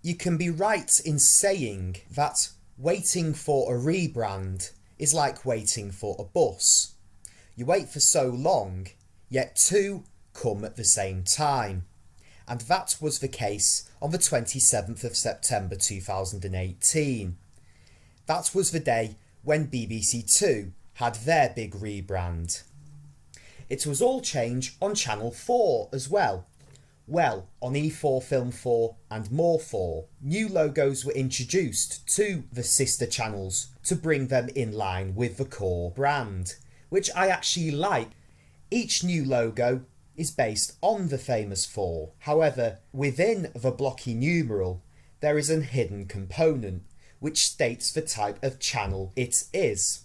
You can be right in saying that waiting for a rebrand is like waiting for a bus. You wait for so long, yet two come at the same time. And that was the case on the 27th of September 2018. That was the day when BBC Two had their big rebrand. It was all change on Channel 4 as well. Well, on E4 Film 4 and More 4, new logos were introduced to the sister channels to bring them in line with the core brand, which I actually like. Each new logo is based on the famous 4. However, within the blocky numeral, there is a hidden component which states the type of channel it is.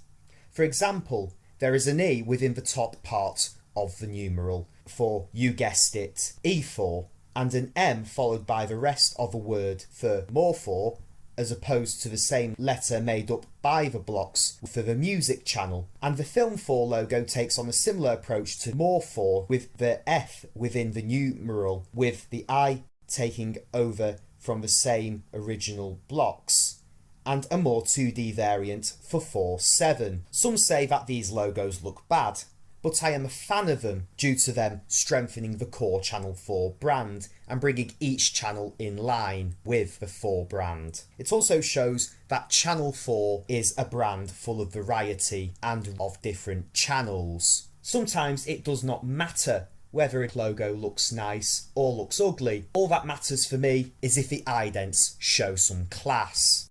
For example, there is an E within the top part of the numeral for, you guessed it, E4, and an M followed by the rest of the word for More 4, as opposed to the same letter made up by the blocks for the music channel. And the Film 4 logo takes on a similar approach to More 4, with the F within the numeral, with the I taking over from the same original blocks, and a more 2D variant for 4-7. Some say that these logos look bad, but I am a fan of them due to them strengthening the core Channel 4 brand and bringing each channel in line with the 4 brand. It also shows that Channel 4 is a brand full of variety and of different channels. Sometimes it does not matter whether a logo looks nice or looks ugly. All that matters for me is if the idents show some class.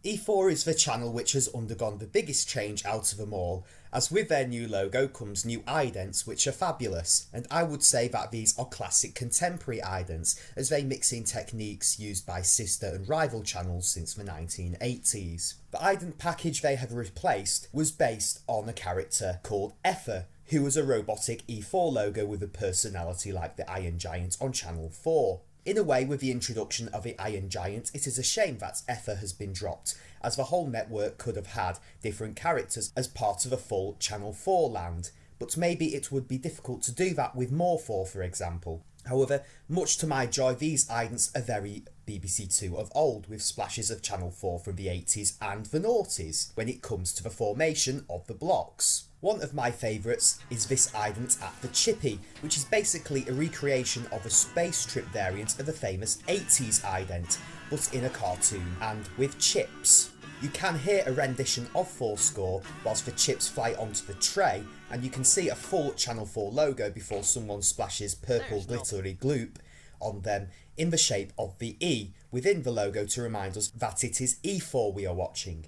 E4 is the channel which has undergone the biggest change out of them all, as with their new logo comes new idents which are fabulous, and I would say that these are classic contemporary idents as they mix in techniques used by sister and rival channels since the 1980s. The ident package they have replaced was based on a character called Effa, who was a robotic E4 logo with a personality like the Iron Giant on Channel 4. In a way, with the introduction of the Iron Giant, it is a shame that Effa has been dropped, as the whole network could have had different characters as part of a full Channel 4 land, but maybe it would be difficult to do that with More 4, for example. However, much to my joy, these idents are very BBC Two of old, with splashes of Channel 4 from the 80s and the noughties when it comes to the formation of the blocks. One of my favourites is this ident at the Chippy, which is basically a recreation of a space trip variant of the famous 80s ident, but in a cartoon and with chips. You can hear a rendition of Fourscore whilst the chips fly onto the tray, and you can see a full Channel 4 logo before someone splashes purple glittery gloop on them in the shape of the E within the logo to remind us that it is E4 we are watching.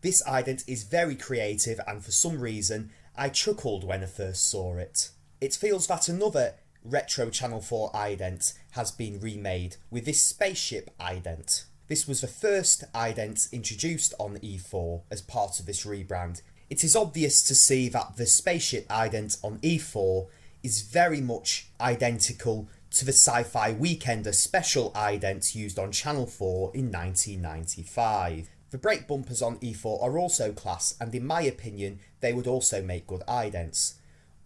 This ident is very creative, and for some reason I chuckled when I first saw it. It feels that another retro Channel 4 ident has been remade with this spaceship ident. This was the first ident introduced on E4 as part of this rebrand. It is obvious to see that the spaceship ident on E4 is very much identical to the Sci-Fi Weekender special ident used on Channel 4 in 1995. The brake bumpers on E4 are also class, and in my opinion they would also make good idents.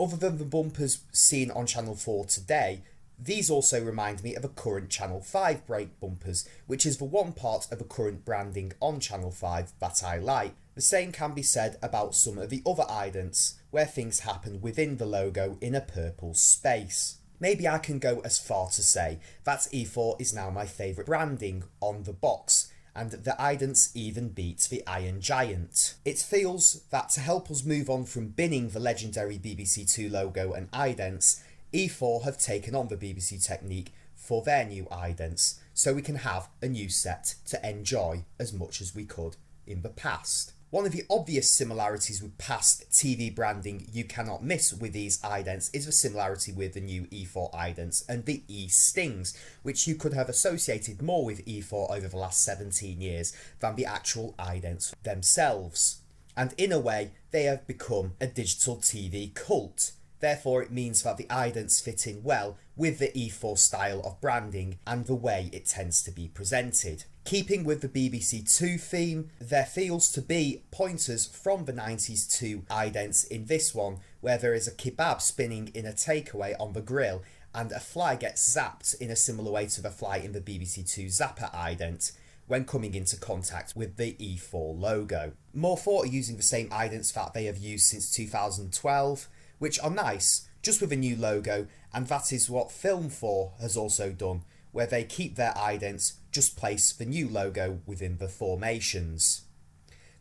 Other than the bumpers seen on Channel 4 today, these also remind me of a current Channel 5 brake bumpers, which is the one part of the current branding on Channel 5 that I like. The same can be said about some of the other idents, where things happen within the logo in a purple space. Maybe I can go as far to say that E4 is now my favourite branding on the box, and the idents even beat the Iron Giant. It feels that to help us move on from binning the legendary BBC Two logo and idents, E4 have taken on the BBC technique for their new idents, so we can have a new set to enjoy as much as we could in the past. One of the obvious similarities with past TV branding you cannot miss with these idents is the similarity with the new E4 idents and the E-stings, which you could have associated more with E4 over the last 17 years than the actual idents themselves. And in a way, they have become a digital TV cult. Therefore, it means that the idents fit in well with the E4 style of branding and the way it tends to be presented. Keeping with the BBC Two theme, there feels to be pointers from the 90s Two idents in this one, where there is a kebab spinning in a takeaway on the grill and a fly gets zapped in a similar way to the fly in the BBC Two Zapper ident when coming into contact with the E4 logo. More 4 are using the same idents that they have used since 2012, which are nice, just with a new logo, and that is what Film 4 has also done, where they keep their idents, just place the new logo within the formations.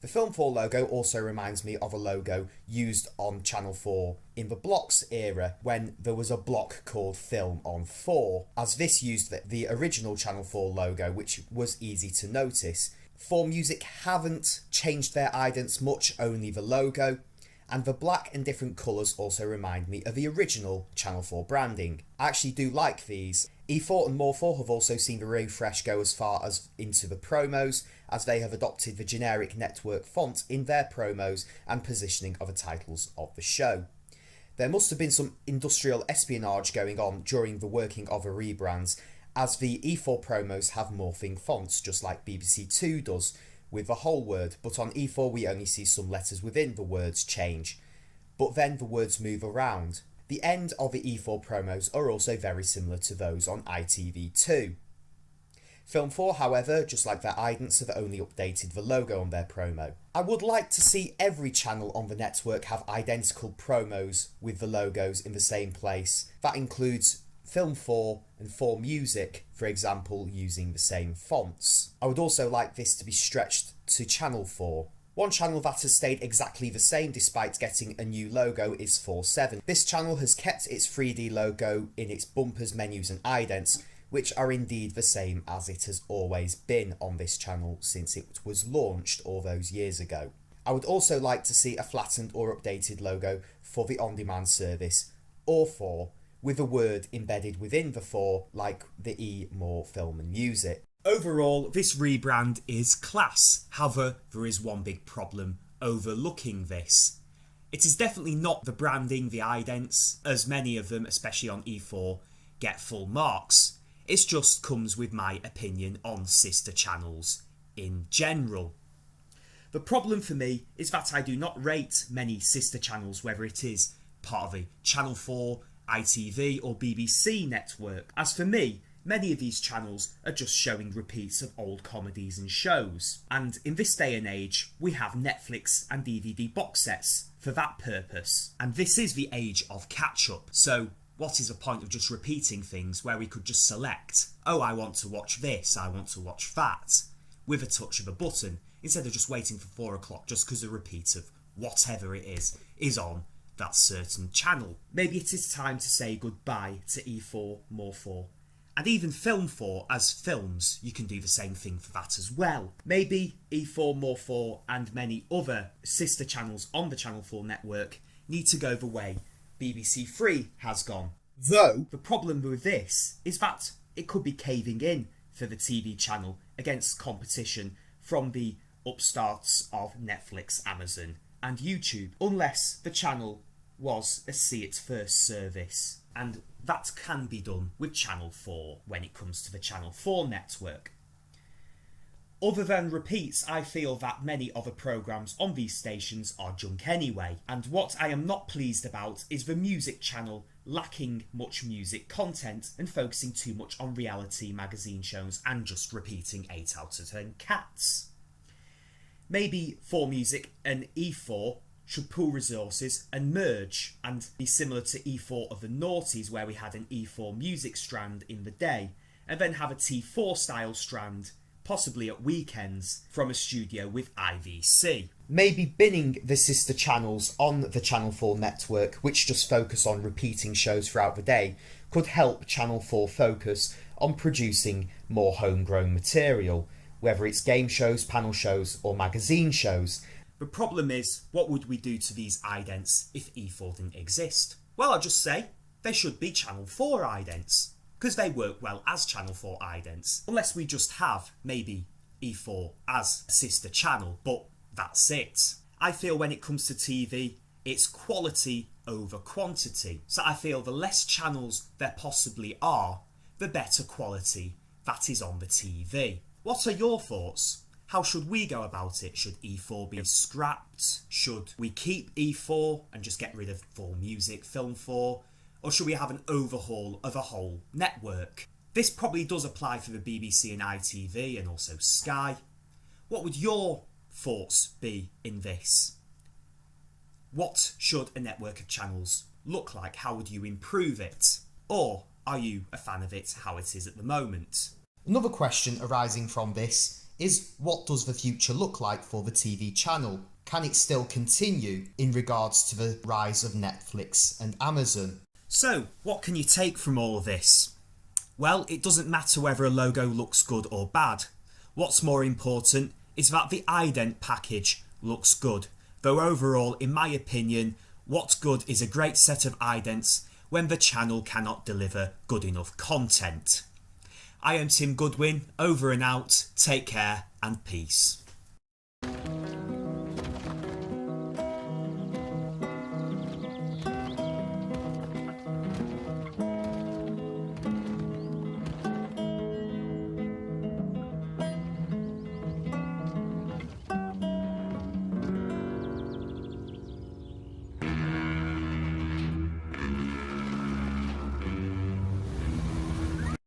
The Film 4 logo also reminds me of a logo used on Channel 4 in the Blocks era when there was a block called Film on 4, as this used the original Channel 4 logo, which was easy to notice. 4 Music haven't changed their idents much, only the logo, and the black and different colours also remind me of the original Channel 4 branding. I actually do like these. E4 and More 4 have also seen the refresh go as far as into the promos, as they have adopted the generic network font in their promos and positioning of the titles of the show. There must have been some industrial espionage going on during the working of the rebrands, as the E4 promos have morphing fonts just like BBC Two does with the whole word, but on E4 we only see some letters within the words change, but then the words move around. The end of the E4 promos are also very similar to those on ITV2. Film 4, however, just like their idents, have only updated the logo on their promo. I would like to see every channel on the network have identical promos with the logos in the same place. That includes Film 4 and 4 Music, for example, using the same fonts. I would also like this to be stretched to Channel 4. One channel that has stayed exactly the same despite getting a new logo is 4/7. This channel has kept its 3D logo in its bumpers, menus and idents, which are indeed the same as it has always been on this channel since it was launched all those years ago. I would also like to see a flattened or updated logo for the on-demand service, or 4, with a word embedded within the 4 like the E, More, Film and Music. Overall, this rebrand is class. However, there is one big problem overlooking this. It is definitely not the branding, the idents, as many of them, especially on E4, get full marks. It just comes with my opinion on sister channels in general. The problem for me is that I do not rate many sister channels, whether it is part of a Channel 4, ITV or BBC network. As for me, many of these channels are just showing repeats of old comedies and shows. And in this day and age, we have Netflix and DVD box sets for that purpose. And this is the age of catch-up. So what is the point of just repeating things where we could just select, oh, I want to watch this, I want to watch that, with a touch of a button, instead of just waiting for 4 o'clock just because a repeat of whatever it is on that certain channel. Maybe it is time to say goodbye to E4, More 4. And even Film 4, as films, you can do the same thing for that as well. Maybe E4, More 4 and many other sister channels on the Channel 4 network need to go the way BBC 3 has gone. Though, the problem with this is that it could be caving in for the TV channel against competition from the upstarts of Netflix, Amazon and YouTube, unless the channel was a see it first service. And that can be done with Channel 4 when it comes to the Channel 4 network. Other than repeats, I feel that many other programmes on these stations are junk anyway, and what I am not pleased about is the music channel lacking much music content and focusing too much on reality magazine shows and just repeating 8 out of 10 cats. Maybe 4 Music and E4 should pool resources and merge and be similar to E4 of the noughties, where we had an E4 music strand in the day and then have a T4 style strand possibly at weekends from a studio with IVC. Maybe binning the sister channels on the Channel 4 network, which just focus on repeating shows throughout the day, could help Channel 4 focus on producing more homegrown material, whether it's game shows, panel shows or magazine shows. The problem is, what would we do to these idents if E4 didn't exist? Well, I'll just say they should be Channel 4 idents, because they work well as Channel 4 idents, unless we just have maybe E4 as a sister channel, but that's it. I feel when it comes to TV, it's quality over quantity. So I feel the less channels there possibly are, the better quality that is on the TV. What are your thoughts? How should we go about it? Should E4 be scrapped? Should we keep E4 and just get rid of 4 Music, Film 4? Or should we have an overhaul of a whole network? This probably does apply for the BBC and ITV and also Sky. What would your thoughts be in this? What should a network of channels look like? How would you improve it? Or are you a fan of it how it is at the moment? Another question arising from this is, what does the future look like for the TV channel? Can it still continue in regards to the rise of Netflix and Amazon? So, what can you take from all of this? Well, it doesn't matter whether a logo looks good or bad. What's more important is that the IDENT package looks good. Though overall, in my opinion, what's good is a great set of idents when the channel cannot deliver good enough content. I am Tim Goodwin, over and out, take care and peace.